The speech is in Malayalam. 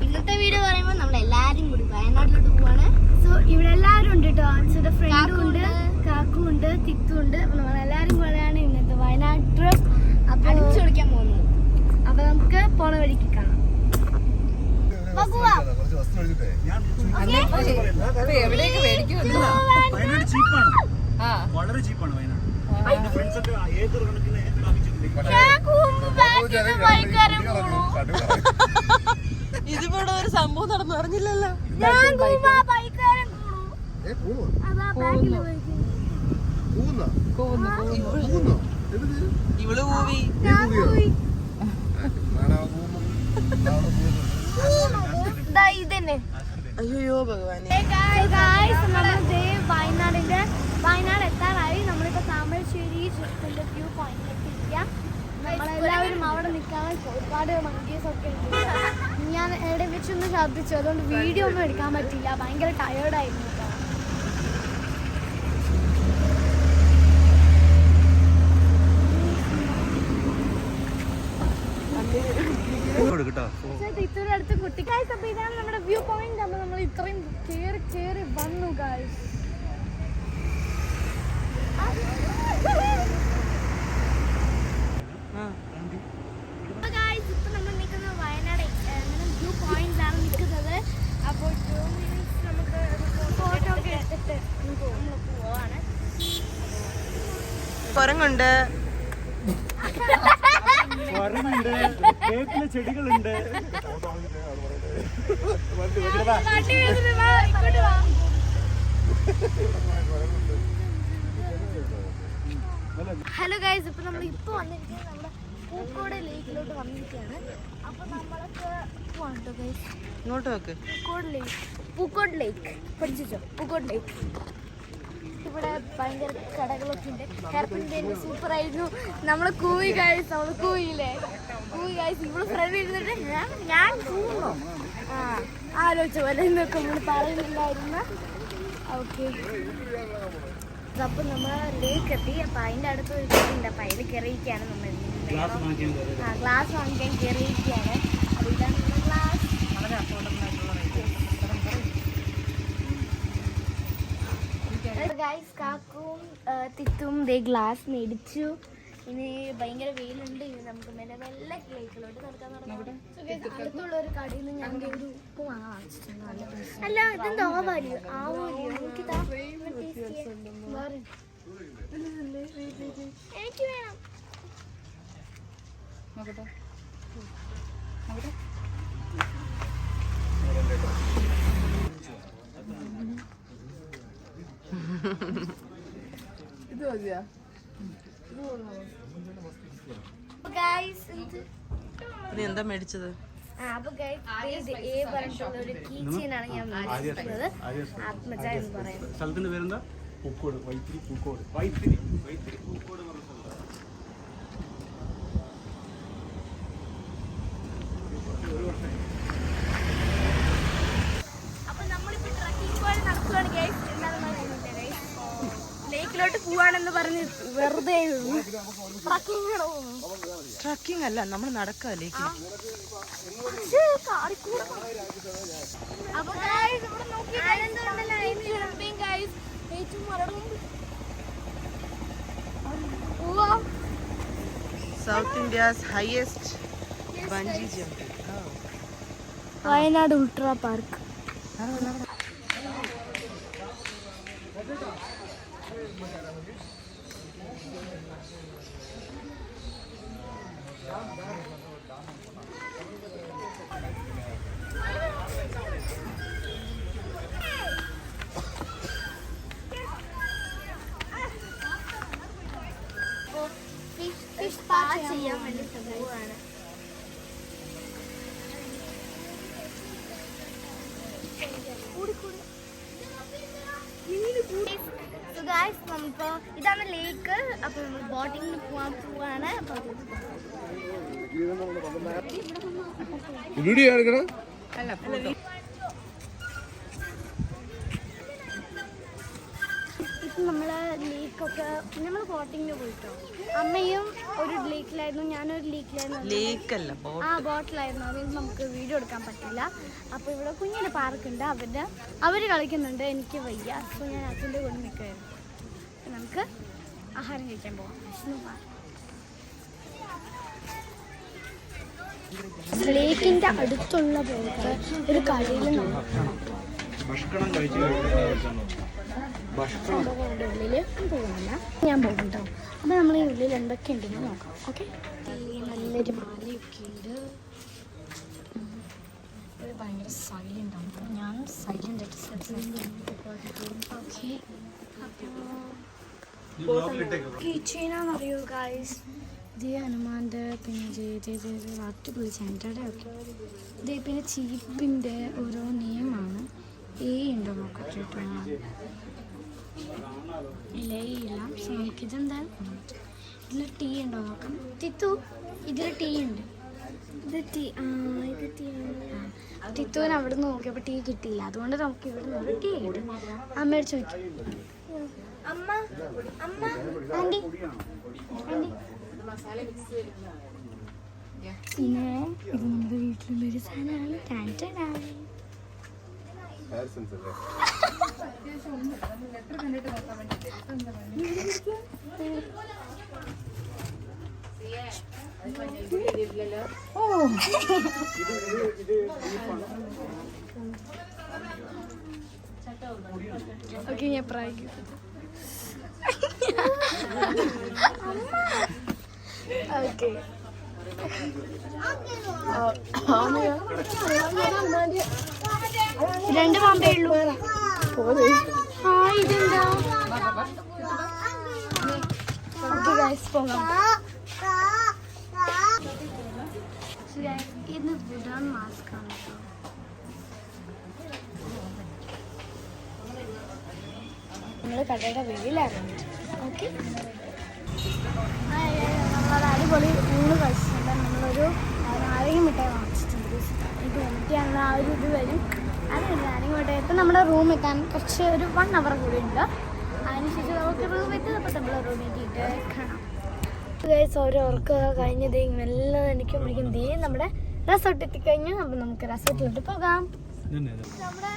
ഇന്നത്തെ വീഡിയോ പറയുമ്പോൾ നമ്മൾ എല്ലാരും കൂടി വയനാട്ടിലോട്ട് പോവാണ്. സോ ഇവിടെ എല്ലാവരും ഉണ്ട് കേട്ടോ. അച്ഛൻ്റെ ഫ്രണ്ടും ഉണ്ട്, കാക്കും ഉണ്ട്, തിത്തും ഉണ്ട്. നമ്മളെല്ലാവരും കൂടെയാണ് ഇന്നത്തെ വയനാട് ട്രിപ്പ്. അപ്പോൾ അടിച്ചു പൊളിക്കാൻ പോകുന്നത്. അപ്പൊ നമുക്ക് പോണ വഴിക്ക് കാണാം. എവിടെയൊക്കെ മേടിക്കും? വയനാട് ചീപ്പാണ്, വളരെ ചീപ്പാണ് വയനാട്. ഫ്രണ്ട്സ് ഒക്കെ ഏക്കർ കണക്കിന് ഇതിവിടെ ഒരു സംഭവം നടന്നു പറഞ്ഞില്ലല്ലോ. ഇവള് കൂവി. അയ്യോ ഭഗവാനെ. വയനാട് എത്താറായി. നമ്മളിപ്പോ താമരശ്ശേരി ചുരത്തിന്റെ വ്യൂ പോയിന്റിലേക്ക് ഇരിക്കാം. നമ്മളെല്ലാവരും അവിടെ നിൽക്കാൻ ഒരുപാട് മങ്കീസ് ഒക്കെ ഉണ്ട്. ഞാൻ എവിടെ വെച്ചൊന്ന് ശ്രദ്ധിച്ചു, അതുകൊണ്ട് വീഡിയോ ഒന്നും എടുക്കാൻ പറ്റില്ല. ഭയങ്കര ടയേർഡായിരുന്നു കേട്ടോ. ഇത്രയും അടുത്ത് കുട്ടിക്കായ്സ്. അപ്പൊ ഇതാണ് നമ്മുടെ വ്യൂ പോയിന്റ്. അപ്പൊ നമ്മൾ ഇത്രയും കേറി വന്നു ഗായ്സ്. ഇപ്പൊ നമ്മൾ നിൽക്കുന്നത് വയനാട് വ്യൂ പോയിന്റിലാണ് നിൽക്കുന്നത്. അപ്പോൾ 2 minutes നമുക്ക് ഫോട്ടോ ഒക്കെ എടുത്തിട്ട് നമ്മൾ പോവാണ്. കുരങ്ങുണ്ട്, ചെടികളുണ്ട്. ഹലോ ഗൈസ്, ഇപ്പൊ നമ്മൾ ഇപ്പൊ വന്നിരിക്കുന്നത് നമ്മുടെ പൂക്കോട് ലേക്കിലോട്ട് വന്നിരിക്കുകയാണ്. അപ്പൊ നമ്മളൊക്കെ പോവാട്ടോ ഗൈസ്. ഇങ്ങോട്ട് വെക്ക്. പൂക്കോട് ലേക്ക് പഠിച്ചോ? പൂക്കോട് ലേക്ക്. ഇവിടെ ഭയങ്കര കടകളൊക്കെ ഉണ്ട്. ഹെയർപിൻ്റെ സൂപ്പർ ആയിരുന്നു. നമ്മള് കൂവി ഗൈസ്, നമ്മള് കൂവിയില്ലേ? കൂവി ഗൈസ്. ഇവിടെ ഫ്രണ്ട് ഇരുന്നിട്ട് ഞാൻ കൂവോ ആലോചിച്ച പോലെ എന്നൊക്കെ നമ്മൾ പറയുന്നുണ്ടായിരുന്നു. ഓക്കെ, അപ്പൊ നമ്മൾ ലേക്ക് എത്തി. അപ്പൊ അതിന്റെ അടുത്ത് ഒരു ഉണ്ട്. അപ്പൊ അതിൽ കയറിയിരിക്കുകയാണ് നമ്മൾ. ഗ്ലാസ് വാങ്ങിക്കാൻ കയറിയിരിക്കുകയാണ്. അപ്പൊ ഇതാണ് നമ്മുടെ ഗ്ലാസ്. ഗൈസ്, കാക്കും തിത്തും ഗ്ലാസ് മേടിച്ചു. ഇനി ഭയങ്കര വെയിലുണ്ട്. ഇനി നമുക്ക് മെല്ലെ ലേക്കിലോട്ട് നടക്കാൻ തുടങ്ങി. അടുത്തുള്ള ഒരു കടയിൽ നിന്ന് ഞാൻ ഒരു ഉപ്പ് വാങ്ങിച്ചിട്ടുണ്ട്. അല്ല, ഇതെന്താ ആവാലിയോ? ആവാലിയോ? എനിക്കിതാ എനിക്ക് വേണം. നീ എന്താ മേടിച്ചത്? അപ്പൊ ഒരു കീച്ചെയിനാണ് ഞാൻ മേടിച്ചിട്ടുള്ളത്. ആത്മജ എന്ന് പറയുന്നത്. സ്ഥലത്തിന്റെ പേരെന്താ? പൂക്കോട്. വൈത്തിരി പൂക്കോട്. പൂക്കോട്. അപ്പൊ നമ്മളിപ്പോ ട്രക്കിംഗ് പോലെ നടക്കുകയാണ് ഗൈസ്. എന്താണെന്ന് ലേക്കിലോട്ട് പോവാണെന്ന് പറഞ്ഞ് വെറുതെ ട്രക്കിംഗ് അല്ല, നമ്മൾ നടക്കുക ലേക്ക്. South India's highest bungee jumping. Wayanad ultra park. Fish പാ ചെയ്യാൻ വേണ്ടി പോവാണ്. നമ്മളിപ്പോ ഇതാണ് ലേക്ക്. അപ്പൊ നമ്മൾ ബോട്ടിങ്ങിന് പോവാണ്. നമ്മൾ ലേക്കൊക്കെ നമ്മൾ ബോട്ടിങ്ങിന് പോയിട്ടോ. അമ്മയും ഒരു ലേക്കിലായിരുന്നു, ഞാനൊരു ലേക്കിലായിരുന്നു. ആ ബോട്ടിലായിരുന്നു. അതുകൊണ്ട് നമുക്ക് വീഡിയോ എടുക്കാൻ പറ്റില്ല. അപ്പോൾ ഇവിടെ കുഞ്ഞിൻ്റെ പാർക്കുണ്ട്, അവർ കളിക്കുന്നുണ്ട്. എനിക്ക് വയ്യ, അപ്പോൾ ഞാൻ അച്ഛൻ്റെ കൂടെ നിൽക്കുമായിരുന്നു. നമുക്ക് ആഹാരം കഴിക്കാൻ പോകാം. ലേക്കിൻ്റെ അടുത്തുള്ള പോലത്തെ ഒരു കടയിൽ ഉള്ളിൽ പോകുന്നില്ല, ഞാൻ പോകും കേട്ടോ. അപ്പോൾ നമ്മൾ ഈ ഉള്ളിൽ എന്തൊക്കെയുണ്ടെന്ന് നോക്കാം. ഓക്കെ, നല്ലൊരു മാലയൊക്കെ ഉണ്ട്. ഭയങ്കര സൈലൻ്റ് ആണ്, ഞാൻ സൈലൻ്റ് ആയിട്ട് ഓക്കെ. കിച്ചനാന്ന് അറിയോ ഗായ്സ്? ഇത് ഹനുമാൻ്റെ, പിന്നെ അടിപൊളി സെൻറ്ററുടെ ഒക്കെ ഇത്. പിന്നെ ചീപ്പിൻ്റെ ഓരോ നെയിമാണ്. ഉണ്ടോ നോക്കട്ടെ കേട്ടോ. ഇല്ല സോ നമുക്കിതെന്താ, ഇതിൽ ടീ ഉണ്ടോ നോക്കാം. തിത്തു, ഇതിൽ ടീ ഉണ്ട്. ഇത് ടീ തിത്തുവിന് അവിടെ നിന്ന് നോക്കിയപ്പോൾ ടീ കിട്ടിയില്ല. അതുകൊണ്ട് നമുക്ക് ഇവിടെ നിന്ന് ടീ കിട്ടും. അമ്മയോട് ചോദിക്കും. അമ്മ ആൻറ്റി പിന്നെ ഇത് നമ്മുടെ വീട്ടിലുള്ളൊരു സാധനമാണ്. ഓക്കെ, ഞാൻ പ്രായം. ഓക്കെ, രണ്ട് പാമ്പേ ഉള്ളൂ. ആ ഇതെന്താ? ഓക്കെ ഗൈസ്, പോകാം. ഇത് വിടാൻ മാസ്ക് ആണ് കേട്ടോ. നമ്മൾ കടയുടെ വെളിയിലായിരുന്നു. ഓക്കെ, നമ്മൾ അടിപൊളി ഊണ് കഴിച്ചിട്ടുണ്ട്. നമ്മളൊരു നാരങ്ങ മിഠായി വാങ്ങിച്ചിട്ടുണ്ട്. ഇത് വന്നിട്ടാണ് ആ ഒരു ഇത് വരും. അതിന് നാരങ്ങ മിഠായി. ഇപ്പം നമ്മുടെ റൂം എത്താൻ കുറച്ച് ഒരു 1 hour കൂടി ഉണ്ട്. അതിനുശേഷം നമുക്ക് റൂം എത്തി. അപ്പോൾ നമ്മൾ റൂമിലേക്ക് കാണാം. ഓരോ ഉറക്കമൊക്കെ കഴിഞ്ഞത് എല്ലാം എനിക്ക് നമ്മുടെ റിസോർട്ട് എത്തിക്കഴിഞ്ഞു. അപ്പം നമുക്ക് റിസോർട്ടിലോട്ട് പോകാം. നമ്മുടെ